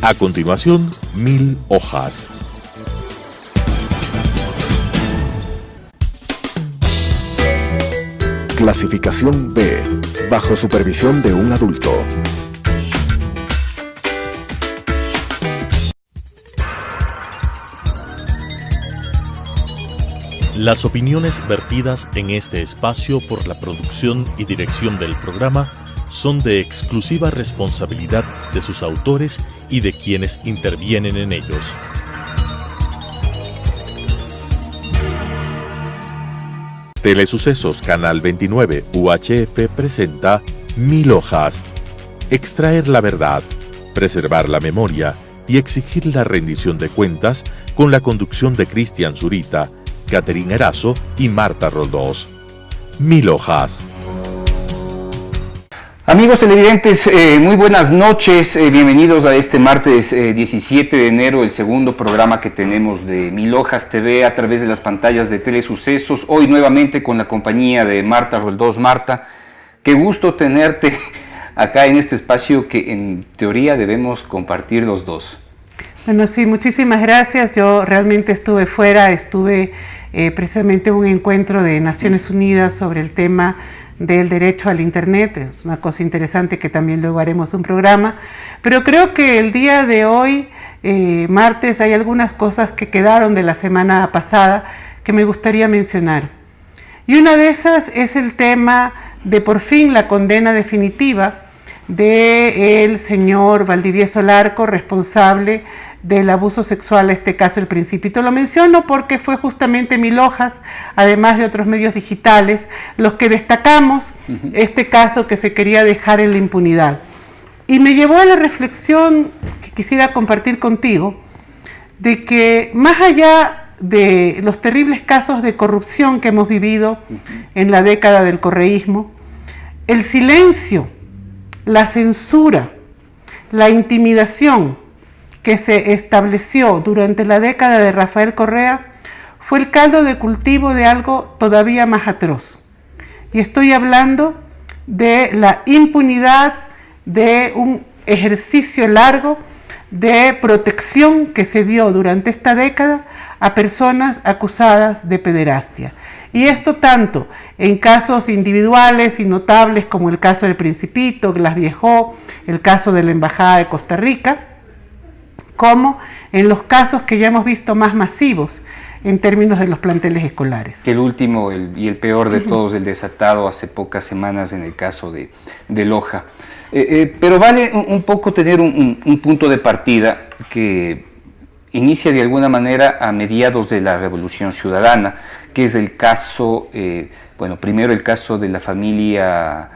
A continuación, 1000 hojas. Clasificación B, bajo supervisión de un adulto. Las opiniones vertidas en este espacio por la producción y dirección del programa son de exclusiva responsabilidad de sus autores y de quienes intervienen en ellos. Telesucesos Canal 29 UHF presenta 1000 hojas. Extraer la verdad, preservar la memoria y exigir la rendición de cuentas con la conducción de Cristian Zurita, Catherine Erazo y Marta Roldós. 1000 hojas. Amigos televidentes, muy buenas noches, bienvenidos a este martes 17 de enero, el segundo programa que tenemos de 1000 hojas TV a través de las pantallas de Telesucesos, hoy nuevamente con la compañía de Marta Roldós. Marta, qué gusto tenerte acá en este espacio que en teoría debemos compartir los dos. Bueno, sí, muchísimas gracias. Yo realmente estuve fuera, precisamente en un encuentro de Naciones Unidas sobre el tema del derecho al Internet. Es una cosa interesante que también luego haremos un programa. Pero creo que el día de hoy, martes, hay algunas cosas que quedaron de la semana pasada que me gustaría mencionar. Y una de esas es el tema de por fin la condena definitiva del señor Valdivieso Larco, responsable del abuso sexual, en este caso El Principito. Lo menciono porque fue justamente 1000 hojas, además de otros medios digitales, los que destacamos este caso que se quería dejar en la impunidad. Y me llevó a la reflexión que quisiera compartir contigo, de que más allá de los terribles casos de corrupción que hemos vivido en la década del correísmo, el silencio, la censura, la intimidación que se estableció durante la década de Rafael Correa fue el caldo de cultivo de algo todavía más atroz. Y estoy hablando de la impunidad de un ejercicio largo de protección que se dio durante esta década a personas acusadas de pederastia. Y esto tanto en casos individuales y notables como el caso del Principito, Glass Viejo, el caso de la Embajada de Costa Rica, como en los casos que ya hemos visto más masivos en términos de los planteles escolares. El último y el peor de todos, el desatado hace pocas semanas en el caso de Loja. Pero vale un poco tener un punto de partida que inicia de alguna manera a mediados de la Revolución Ciudadana, que es el caso, primero el caso de la familia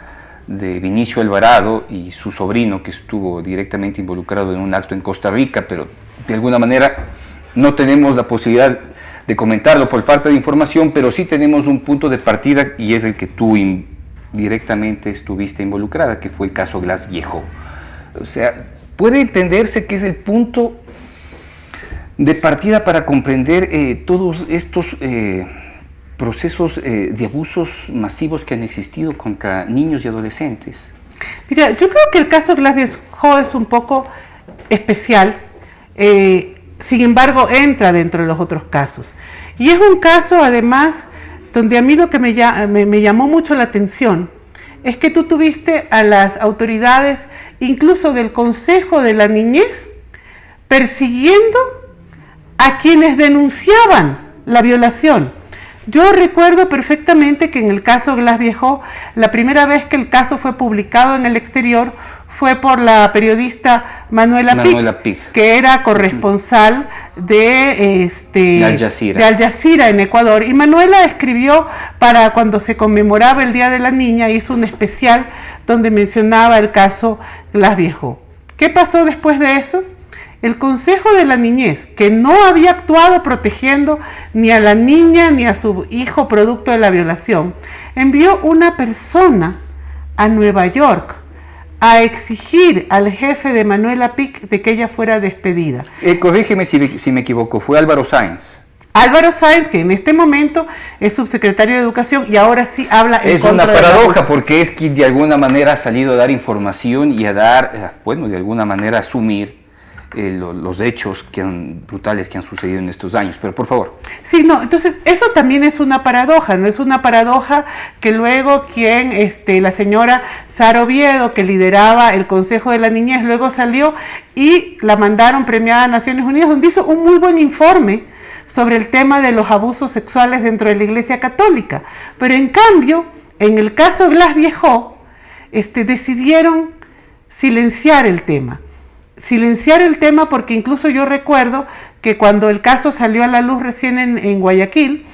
de Vinicio Alvarado y su sobrino, que estuvo directamente involucrado en un acto en Costa Rica, pero de alguna manera no tenemos la posibilidad de comentarlo por falta de información, pero sí tenemos un punto de partida y es el que tú directamente estuviste involucrada, que fue el caso Glass Viejo. O sea, puede entenderse que es el punto de partida para comprender todos estos procesos de abusos masivos que han existido contra niños y adolescentes. Mira, yo creo que el caso Glass Viejo es un poco especial, sin embargo entra dentro de los otros casos. Y es un caso además donde a mí lo que me llamó mucho la atención es que tú tuviste a las autoridades, incluso del Consejo de la Niñez, persiguiendo a quienes denunciaban la violación. Yo recuerdo perfectamente que en el caso Glass Viejo, la primera vez que el caso fue publicado en el exterior fue por la periodista Manuela Pig, que era corresponsal de Al Jazeera en Ecuador. Y Manuela escribió para cuando se conmemoraba el Día de la Niña, hizo un especial donde mencionaba el caso Glass Viejo. ¿Qué pasó después de eso? El Consejo de la Niñez, que no había actuado protegiendo ni a la niña ni a su hijo producto de la violación, envió una persona a Nueva York a exigir al jefe de Manuela Pig de que ella fuera despedida. Corrígeme si me equivoco, fue Álvaro Sáenz. Álvaro Sáenz, que en este momento es subsecretario de Educación y ahora sí habla en contra de la... Es una paradoja porque es quien de alguna manera ha salido a dar información y a dar, de alguna manera asumir los hechos brutales que han sucedido en estos años. Pero por favor. Sí, no, entonces eso también es una paradoja, ¿no? Es una paradoja que luego la señora Sara Oviedo, que lideraba el Consejo de la Niñez, luego salió y la mandaron premiada a Naciones Unidas, donde hizo un muy buen informe sobre el tema de los abusos sexuales dentro de la Iglesia Católica. Pero en cambio, en el caso Glass Viejo, decidieron silenciar el tema. Silenciar el tema porque incluso yo recuerdo que cuando el caso salió a la luz recién en Guayaquil,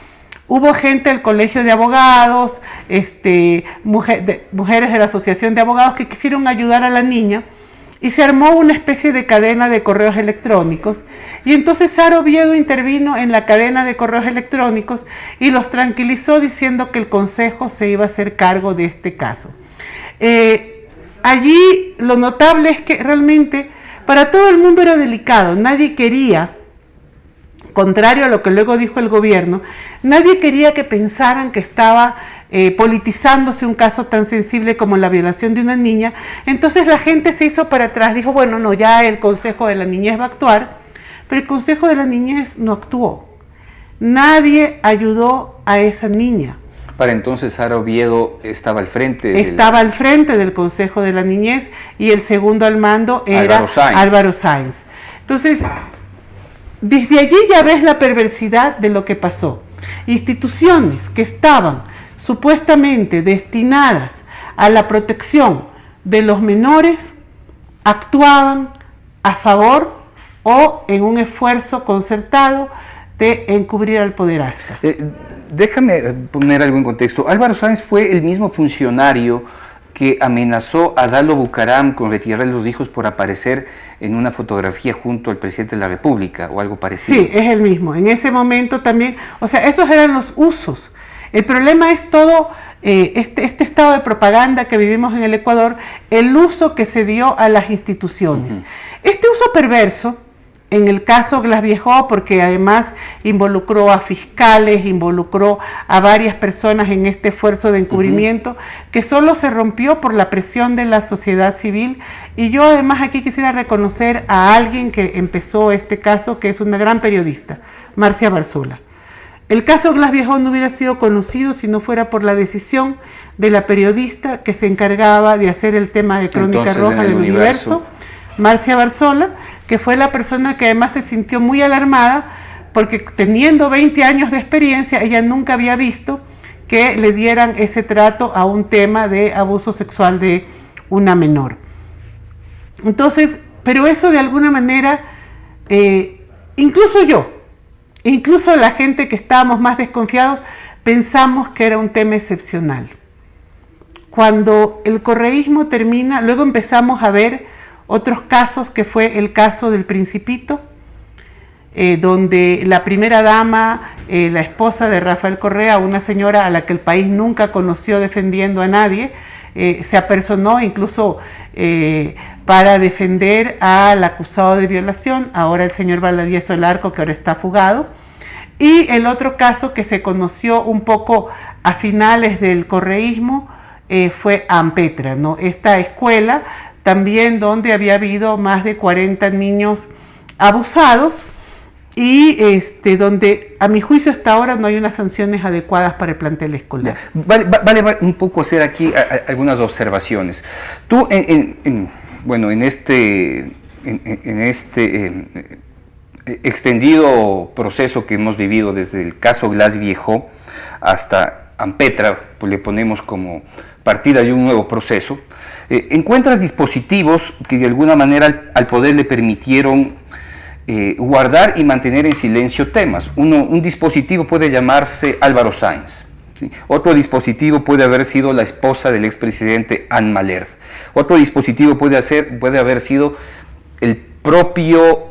hubo gente del Colegio de Abogados, mujeres de la Asociación de Abogados que quisieron ayudar a la niña y se armó una especie de cadena de correos electrónicos. Y entonces Sara Oviedo intervino en la cadena de correos electrónicos y los tranquilizó diciendo que el Consejo se iba a hacer cargo de este caso. Allí lo notable es que realmente para todo el mundo era delicado, nadie quería, contrario a lo que luego dijo el gobierno, nadie quería que pensaran que estaba politizándose un caso tan sensible como la violación de una niña. Entonces la gente se hizo para atrás, dijo, bueno, no, ya el Consejo de la Niñez va a actuar, pero el Consejo de la Niñez no actuó. Nadie ayudó a esa niña. Para entonces Sara Oviedo estaba al frente al frente del Consejo de la Niñez y el segundo al mando era Álvaro Sáenz. Entonces, desde allí ya ves la perversidad de lo que pasó. Instituciones que estaban supuestamente destinadas a la protección de los menores actuaban a favor o en un esfuerzo concertado de encubrir al poderasta. Déjame poner algo en contexto. Álvaro Sáenz fue el mismo funcionario que amenazó a Dalo Bucaram con retirarle los hijos por aparecer en una fotografía junto al presidente de la República o algo parecido. Sí, es el mismo. En ese momento también, o sea, esos eran los usos. El problema es todo este estado de propaganda que vivimos en el Ecuador, el uso que se dio a las instituciones. Este uso perverso, en el caso Glass Viejo, porque además involucró a fiscales, involucró a varias personas en este esfuerzo de encubrimiento, que solo se rompió por la presión de la sociedad civil. Y yo además aquí quisiera reconocer a alguien que empezó este caso, que es una gran periodista, Marcia Barzola. El caso Glass Viejo no hubiera sido conocido si no fuera por la decisión de la periodista que se encargaba de hacer el tema de Crónica Roja del Universo, Marcia Barzola, que fue la persona que además se sintió muy alarmada porque teniendo 20 años de experiencia, ella nunca había visto que le dieran ese trato a un tema de abuso sexual de una menor. Entonces, pero eso de alguna manera, incluso la gente que estábamos más desconfiados, pensamos que era un tema excepcional. Cuando el correísmo termina, luego empezamos a ver otros casos, que fue el caso del Principito, donde la primera dama, la esposa de Rafael Correa, una señora a la que el país nunca conoció defendiendo a nadie, se apersonó incluso para defender al acusado de violación, ahora el señor Valdivieso del Arco, que ahora está fugado. Y el otro caso que se conoció un poco a finales del correísmo fue Ampetra, ¿no? Esta escuela también donde había habido más de 40 niños abusados y donde a mi juicio hasta ahora no hay unas sanciones adecuadas para el plantel escolar. Vale un poco hacer aquí algunas observaciones. Tú en este extendido proceso que hemos vivido desde el caso Glass Viejo hasta Ampetra, pues le ponemos como partida de un nuevo proceso, encuentras dispositivos que de alguna manera al poder le permitieron guardar y mantener en silencio temas. Un dispositivo puede llamarse Álvaro Sáenz, ¿sí? Otro dispositivo puede haber sido la esposa del expresidente Anne Maler. Otro dispositivo puede haber sido el propio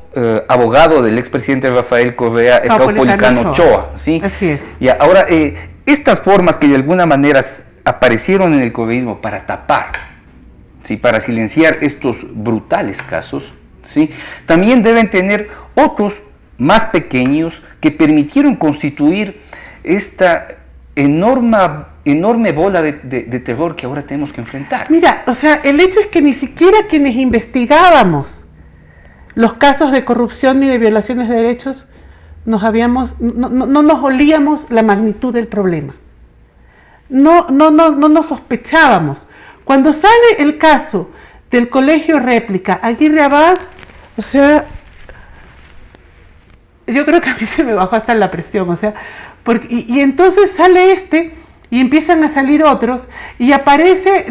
abogado del expresidente Rafael Correa, el Caupolicano Ochoa, ¿sí? Así es. Y ahora, estas formas que de alguna manera aparecieron en el correísmo para tapar, ¿sí?, para silenciar estos brutales casos, ¿sí?, también deben tener otros más pequeños que permitieron constituir esta enorme bola de terror que ahora tenemos que enfrentar. Mira, o sea, el hecho es que ni siquiera quienes investigábamos los casos de corrupción ni de violaciones de derechos, no nos olíamos la magnitud del problema. No nos sospechábamos. Cuando sale el caso del colegio réplica Aguirre Abad, o sea, yo creo que a mí se me bajó hasta la presión, o sea, y entonces sale y empiezan a salir otros, y aparece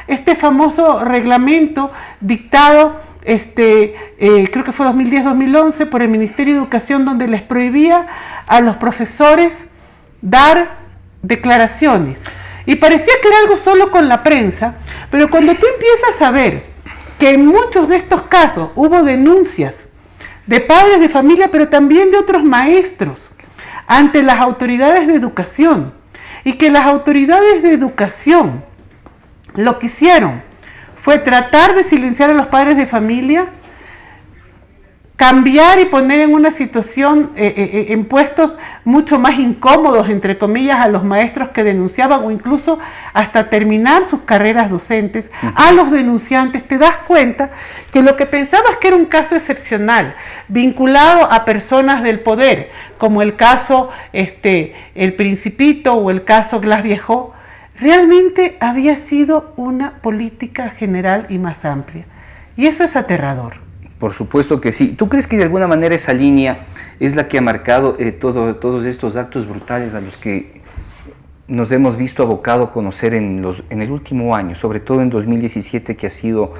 este famoso reglamento dictado, creo que fue 2010-2011, por el Ministerio de Educación, donde les prohibía a los profesores dar declaraciones. Y parecía que era algo solo con la prensa, pero cuando tú empiezas a ver que en muchos de estos casos hubo denuncias de padres de familia, pero también de otros maestros, ante las autoridades de educación, y que las autoridades de educación lo que hicieron fue tratar de silenciar a los padres de familia, cambiar y poner en una situación, en puestos mucho más incómodos, entre comillas, a los maestros que denunciaban, o incluso hasta terminar sus carreras docentes, a los denunciantes. Te das cuenta que lo que pensabas que era un caso excepcional, vinculado a personas del poder, como el caso El Principito o el caso Glass Viejo, realmente había sido una política general y más amplia. Y eso es aterrador. Por supuesto que sí. ¿Tú crees que de alguna manera esa línea es la que ha marcado todos estos actos brutales a los que nos hemos visto abocado a conocer en el último año, sobre todo en 2017, que ha sido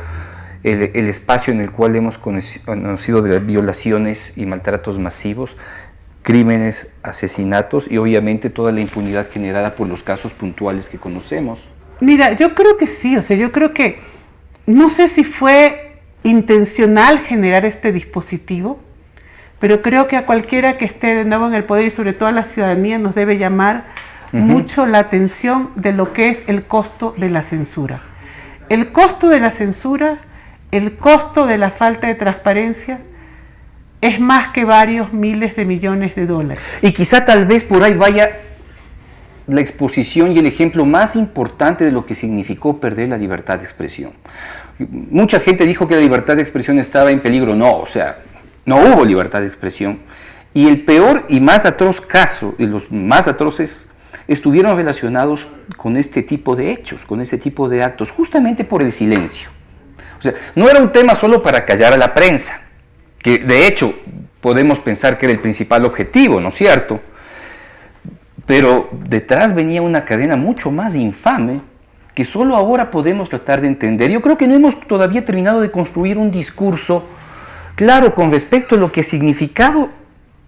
el espacio en el cual hemos conocido de las violaciones y maltratos masivos, crímenes, asesinatos y obviamente toda la impunidad generada por los casos puntuales que conocemos? Mira, yo creo que sí, o sea, yo creo que, no sé si fue intencional generar este dispositivo, pero creo que a cualquiera que esté de nuevo en el poder y sobre todo a la ciudadanía nos debe llamar mucho la atención de lo que es el costo de la censura. El costo de la censura, el costo de la falta de transparencia es más que varios miles de millones de dólares. Y quizá tal vez por ahí vaya la exposición y el ejemplo más importante de lo que significó perder la libertad de expresión. Mucha gente dijo que la libertad de expresión estaba en peligro. No, o sea, no hubo libertad de expresión. Y el peor y más atroz caso, y los más atroces, estuvieron relacionados con este tipo de hechos, con este tipo de actos, justamente por el silencio. O sea, no era un tema solo para callar a la prensa, que de hecho podemos pensar que era el principal objetivo, ¿no es cierto? Pero detrás venía una cadena mucho más infame, que solo ahora podemos tratar de entender. Yo creo que no hemos todavía terminado de construir un discurso claro con respecto a lo que ha significado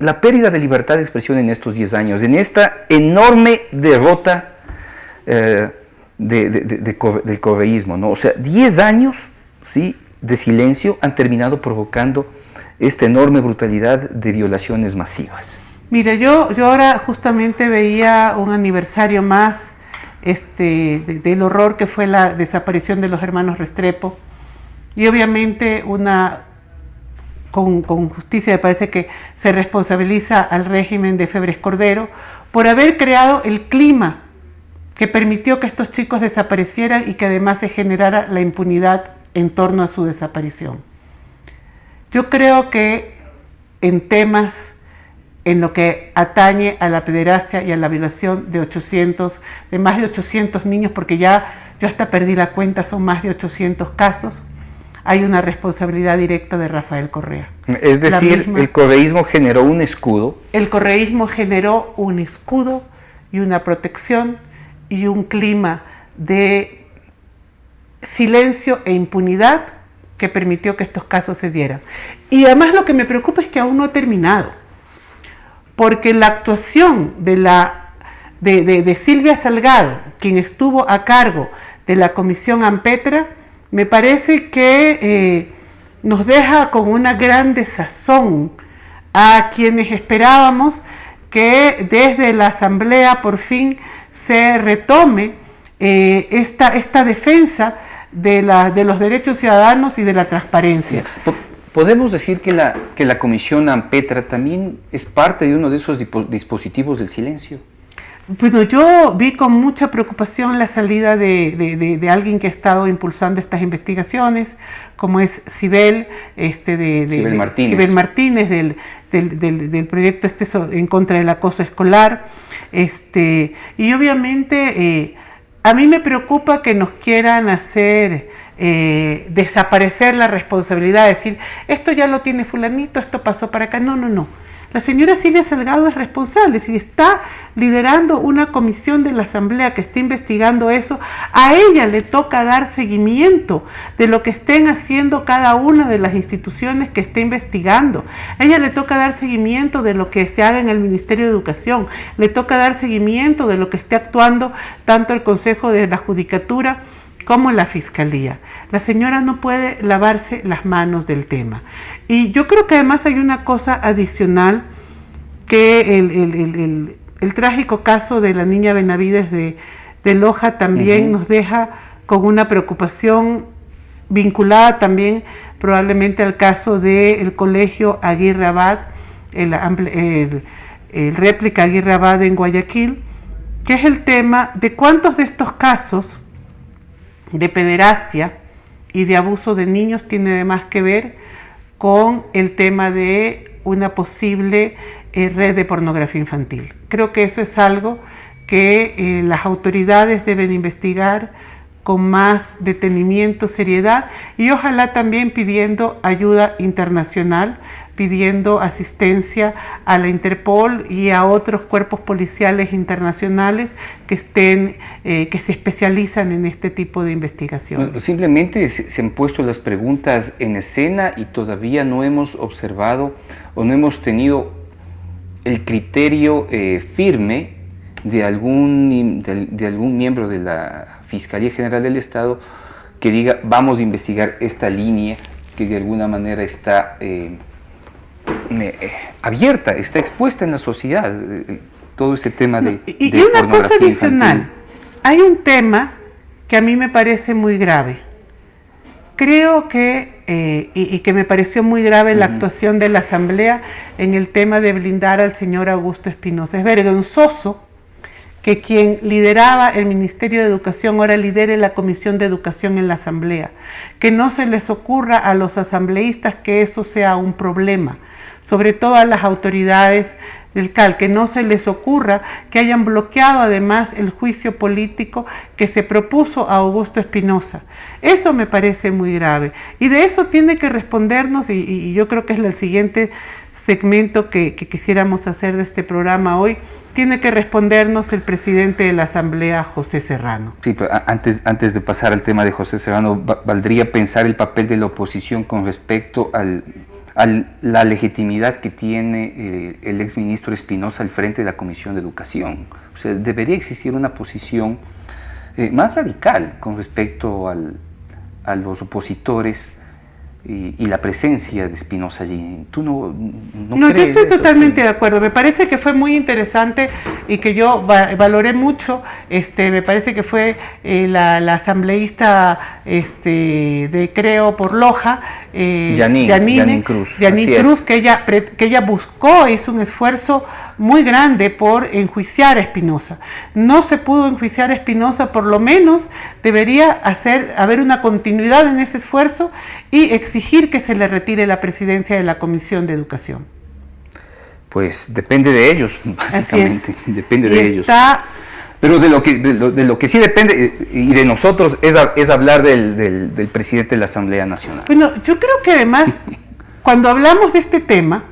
la pérdida de libertad de expresión en estos 10 años, en esta enorme derrota del correísmo, ¿no? O sea, 10 años, ¿sí?, de silencio han terminado provocando esta enorme brutalidad de violaciones masivas. Mira, yo ahora justamente veía un aniversario más del horror que fue la desaparición de los hermanos Restrepo, y obviamente con justicia me parece que se responsabiliza al régimen de Febres Cordero por haber creado el clima que permitió que estos chicos desaparecieran y que además se generara la impunidad en torno a su desaparición. Yo creo que en temas en lo que atañe a la pederastia y a la violación de más de 800 niños, porque yo hasta perdí la cuenta, son más de 800 casos, hay una responsabilidad directa de Rafael Correa. Es decir, el correísmo generó un escudo. El correísmo generó un escudo y una protección y un clima de silencio e impunidad que permitió que estos casos se dieran. Y además lo que me preocupa es que aún no ha terminado, porque la actuación de Silvia Salgado, quien estuvo a cargo de la Comisión Ampetra, me parece que nos deja con una gran desazón a quienes esperábamos que desde la Asamblea por fin se retome esta defensa de los derechos ciudadanos y de la transparencia. ¿Podemos decir que la Comisión Ampetra también es parte de uno de esos dispositivos del silencio? Bueno, yo vi con mucha preocupación la salida de alguien que ha estado impulsando estas investigaciones, como es Sibel, Sibel Martínez del proyecto en contra del acoso escolar. Y obviamente a mí me preocupa que nos quieran hacer desaparecer la responsabilidad, decir, esto ya lo tiene fulanito, esto pasó para acá. No, no, no. La señora Cilia Salgado es responsable, si está liderando una comisión de la Asamblea que está investigando eso, a ella le toca dar seguimiento de lo que estén haciendo cada una de las instituciones que esté investigando. A ella le toca dar seguimiento de lo que se haga en el Ministerio de Educación, le toca dar seguimiento de lo que esté actuando tanto el Consejo de la Judicatura como la Fiscalía. La señora no puede lavarse las manos del tema. Y yo creo que además hay una cosa adicional, que el trágico caso de la niña Benavides de Loja también nos deja con una preocupación vinculada también probablemente al caso del colegio Aguirre Abad, el réplica Aguirre Abad en Guayaquil, que es el tema de cuántos de estos casos de pederastia y de abuso de niños tiene además que ver con el tema de una posible red de pornografía infantil. Creo que eso es algo que las autoridades deben investigar con más detenimiento, seriedad, y ojalá también pidiendo ayuda internacional, pidiendo asistencia a la Interpol y a otros cuerpos policiales internacionales que se especializan en este tipo de investigaciones. Bueno, simplemente se han puesto las preguntas en escena y todavía no hemos observado o no hemos tenido el criterio firme de algún miembro de la Fiscalía General del Estado que diga vamos a investigar esta línea que de alguna manera está abierta, está expuesta en la sociedad, todo ese tema de y una cosa adicional, infantil. Hay un tema que a mí me parece muy grave. Creo que, y que me pareció muy grave la actuación de la Asamblea en el tema de blindar al señor Augusto Espinosa. Es vergonzoso que quien lideraba el Ministerio de Educación ahora lidere la Comisión de Educación en la Asamblea. Que no se les ocurra a los asambleístas que eso sea un problema, sobre todo a las autoridades del CAL, que no se les ocurra que hayan bloqueado además el juicio político que se propuso a Augusto Espinosa. Eso me parece muy grave. Y de eso tiene que respondernos, y yo creo que es el siguiente segmento que quisiéramos hacer de este programa hoy, tiene que respondernos el presidente de la Asamblea, José Serrano. Sí, pero antes de pasar al tema de José Serrano, valdría pensar el papel de la oposición con respecto a la legitimidad que tiene el exministro Espinosa al frente de la Comisión de Educación. O sea, debería existir una posición más radical con respecto a los opositores y la presencia de Espinosa allí. ¿Tú no crees? Yo estoy eso? totalmente de acuerdo. Me parece que fue muy interesante y que yo valoré mucho. Me parece que fue la asambleísta de Creo por Loja, Yanine Cruz, que ella buscó, hizo un esfuerzo muy grande por enjuiciar a Espinosa. No se pudo enjuiciar a Espinosa, por lo menos debería haber una continuidad en ese esfuerzo y exigir que se le retire la presidencia de la Comisión de Educación. Pues depende de ellos, básicamente. Depende de ellos. Pero de lo que sí depende, y de nosotros, es hablar del presidente de la Asamblea Nacional. Bueno, yo creo que además, cuando hablamos de este tema,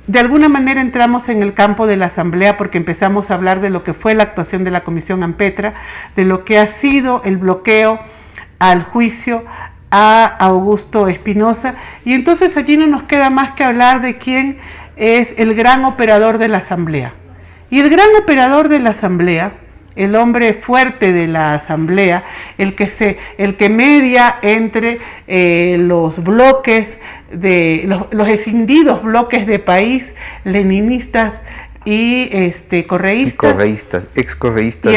de alguna manera entramos en el campo de la Asamblea porque empezamos a hablar de lo que fue la actuación de la Comisión Ampetra, de lo que ha sido el bloqueo al juicio a Augusto Espinosa, y entonces allí no nos queda más que hablar de quién es el gran operador de la Asamblea. Y el gran operador de la Asamblea, el hombre fuerte de la Asamblea, el que media entre los bloques, los escindidos bloques de país, leninistas y correístas. Excorreístas.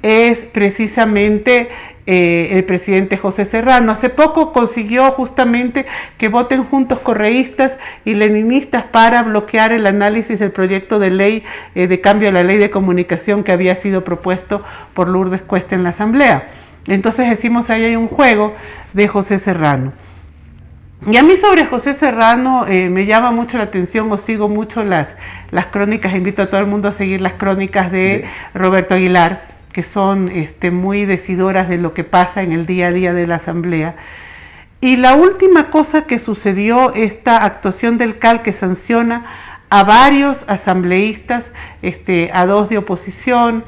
¿Sí? es precisamente el presidente José Serrano. Hace poco consiguió justamente que voten juntos correístas y leninistas para bloquear el análisis del proyecto de ley de cambio a la ley de comunicación que había sido propuesto por Lourdes Cuesta en la Asamblea. Entonces decimos, ahí hay un juego de José Serrano. Y a mí sobre José Serrano me llama mucho la atención, o sigo mucho las crónicas, invito a todo el mundo a seguir las crónicas de Roberto Aguilar, que son muy decidoras de lo que pasa en el día a día de la Asamblea. Y la última cosa que sucedió, esta actuación del CAL que sanciona a varios asambleístas, a 2 de oposición,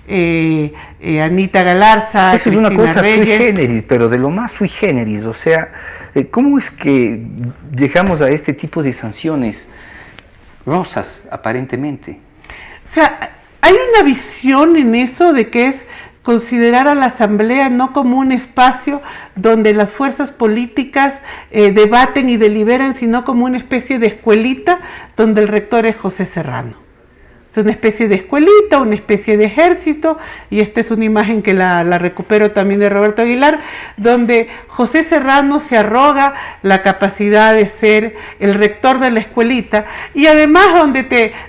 Anita Galarza, eso Cristina es una cosa Reyes. sui generis, pero de lo más sui generis, o sea, ¿cómo es que llegamos a este tipo de sanciones rosas, aparentemente? O sea, hay una visión en eso de que es considerar a la Asamblea no como un espacio donde las fuerzas políticas debaten y deliberan, sino como una especie de escuelita donde el rector es José Serrano. Es una especie de escuelita, una especie de ejército, y esta es una imagen que la recupero también de Roberto Aguilar, donde José Serrano se arroga la capacidad de ser el rector de la escuelita, y además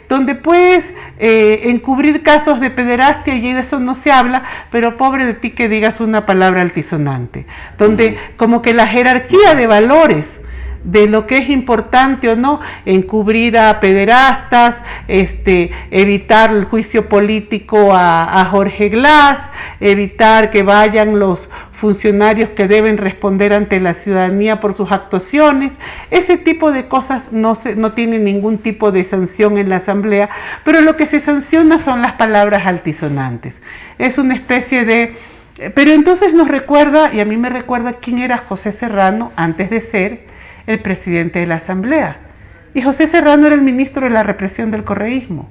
donde puedes encubrir casos de pederastia, y de eso no se habla, pero pobre de ti que digas una palabra altisonante, donde como que la jerarquía de valores de lo que es importante o no, encubrir a pederastas, evitar el juicio político a Jorge Glass, evitar que vayan los funcionarios que deben responder ante la ciudadanía por sus actuaciones. Ese tipo de cosas no tienen ningún tipo de sanción en la Asamblea, pero lo que se sanciona son las palabras altisonantes. Es una especie de... Pero entonces nos recuerda, y a mí me recuerda quién era José Serrano antes de ser el presidente de la Asamblea. Y José Serrano era el ministro de la represión del correísmo.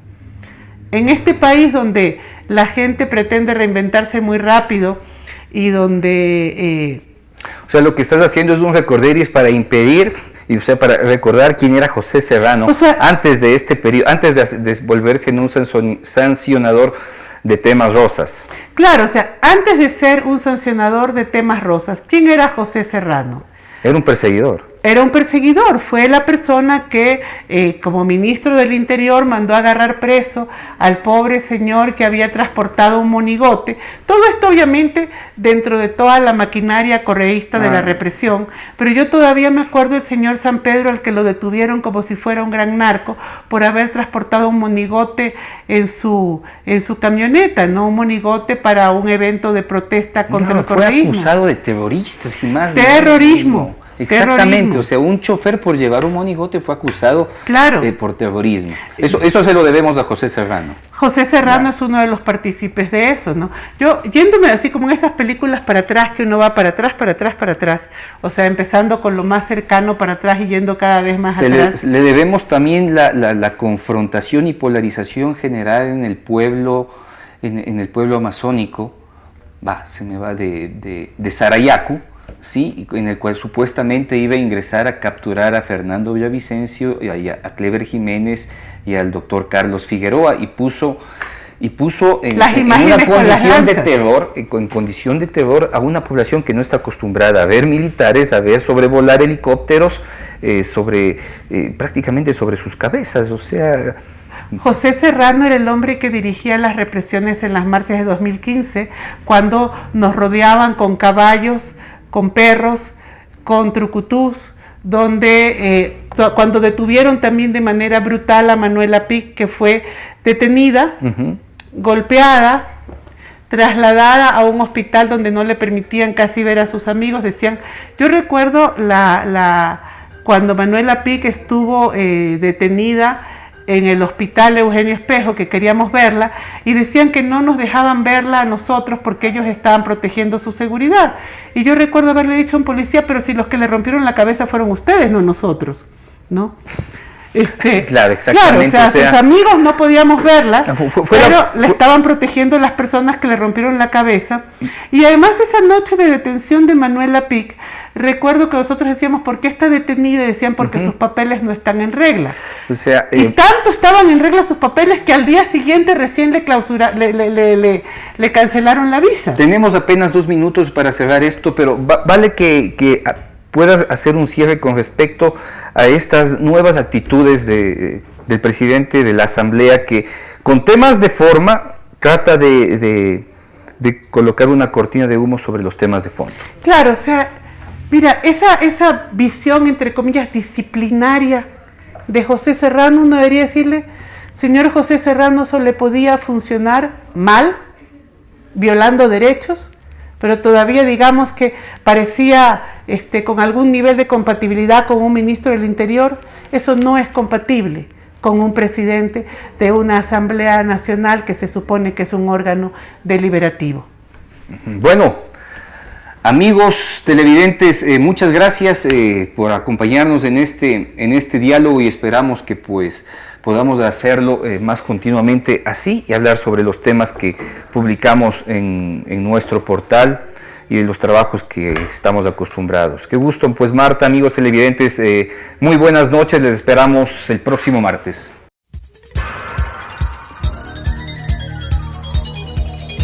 En este país donde la gente pretende reinventarse muy rápido y donde... O sea, lo que estás haciendo es un recorderis para impedir, y, o sea, para recordar quién era José Serrano, o sea, antes de este periodo, antes de volverse en un sancionador de temas rosas. Claro, o sea, antes de ser un sancionador de temas rosas, ¿quién era José Serrano? Era un perseguidor. Era un perseguidor, fue la persona que como ministro del Interior mandó a agarrar preso al pobre señor que había transportado un monigote. Todo esto obviamente dentro de toda la maquinaria correísta de la represión, pero yo todavía me acuerdo del señor San Pedro al que lo detuvieron como si fuera un gran narco por haber transportado un monigote en su camioneta, ¿no? Un monigote para un evento de protesta contra el correísmo. Fue acusado de terroristas y más. Terrorismo. Exactamente, Terrorismo. O sea, un chofer por llevar un monigote fue acusado por terrorismo. Sí. Eso se lo debemos a José Serrano. José Serrano es uno de los partícipes de eso, ¿no? Yo, yéndome así como en esas películas para atrás, que uno va para atrás, o sea, empezando con lo más cercano para atrás y yendo cada vez más atrás. Le debemos también la confrontación y polarización general en el pueblo, en el pueblo amazónico, se me va de Sarayaku, ¿sí? En el cual supuestamente iba a ingresar a capturar a Fernando Villavicencio, y a Clever Jiménez y al doctor Carlos Figueroa, y puso en una condición de terror, en condición de terror a una población que no está acostumbrada a ver militares, a ver sobrevolar helicópteros prácticamente sobre sus cabezas, o sea... José Serrano era el hombre que dirigía las represiones en las marchas de 2015, cuando nos rodeaban con caballos, con perros, con trucutús, donde cuando detuvieron también de manera brutal a Manuela Pic, que fue detenida, golpeada, trasladada a un hospital donde no le permitían casi ver a sus amigos. Decían, yo recuerdo cuando Manuela Pic estuvo detenida en el hospital Eugenio Espejo, que queríamos verla, y decían que no nos dejaban verla a nosotros porque ellos estaban protegiendo su seguridad. Y yo recuerdo haberle dicho a un policía, pero si los que le rompieron la cabeza fueron ustedes, no nosotros, ¿no? Claro, exactamente. Claro, o sea, sus amigos no podíamos verla, pero le fue, estaban protegiendo las personas que le rompieron la cabeza. Y además esa noche de detención de Manuela Pic, recuerdo que nosotros decíamos, ¿por qué está detenida? Y decían, porque sus papeles no están en regla. O sea, y tanto estaban en regla sus papeles que al día siguiente recién le cancelaron la visa. Tenemos apenas 2 minutos para cerrar esto, pero vale que puedas hacer un cierre con respecto a estas nuevas actitudes del presidente de la Asamblea, que con temas de forma trata de colocar una cortina de humo sobre los temas de fondo. Claro, o sea, mira, esa visión, entre comillas, disciplinaria de José Serrano, uno debería decirle, señor José Serrano, eso le podía funcionar mal, violando derechos, pero todavía digamos que parecía con algún nivel de compatibilidad con un ministro del Interior. Eso no es compatible con un presidente de una Asamblea Nacional que se supone que es un órgano deliberativo. Bueno, amigos televidentes, muchas gracias por acompañarnos en este diálogo, y esperamos que pues podamos hacerlo más continuamente así y hablar sobre los temas que publicamos en nuestro portal y de los trabajos que estamos acostumbrados. Qué gusto, pues Marta, amigos televidentes, muy buenas noches, les esperamos el próximo martes.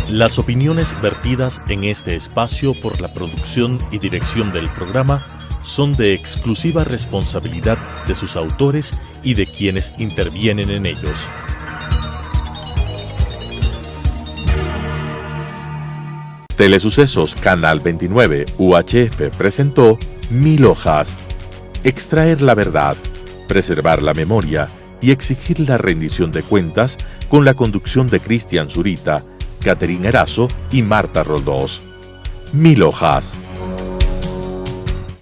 Las opiniones vertidas en este espacio por la producción y dirección del programa son de exclusiva responsabilidad de sus autores y de quienes intervienen en ellos. Telesucesos Canal 29 UHF presentó 1000 hojas. Extraer la verdad, preservar la memoria y exigir la rendición de cuentas, con la conducción de Cristian Zurita, Caterina Erazo y Marta Roldós. 1000 hojas.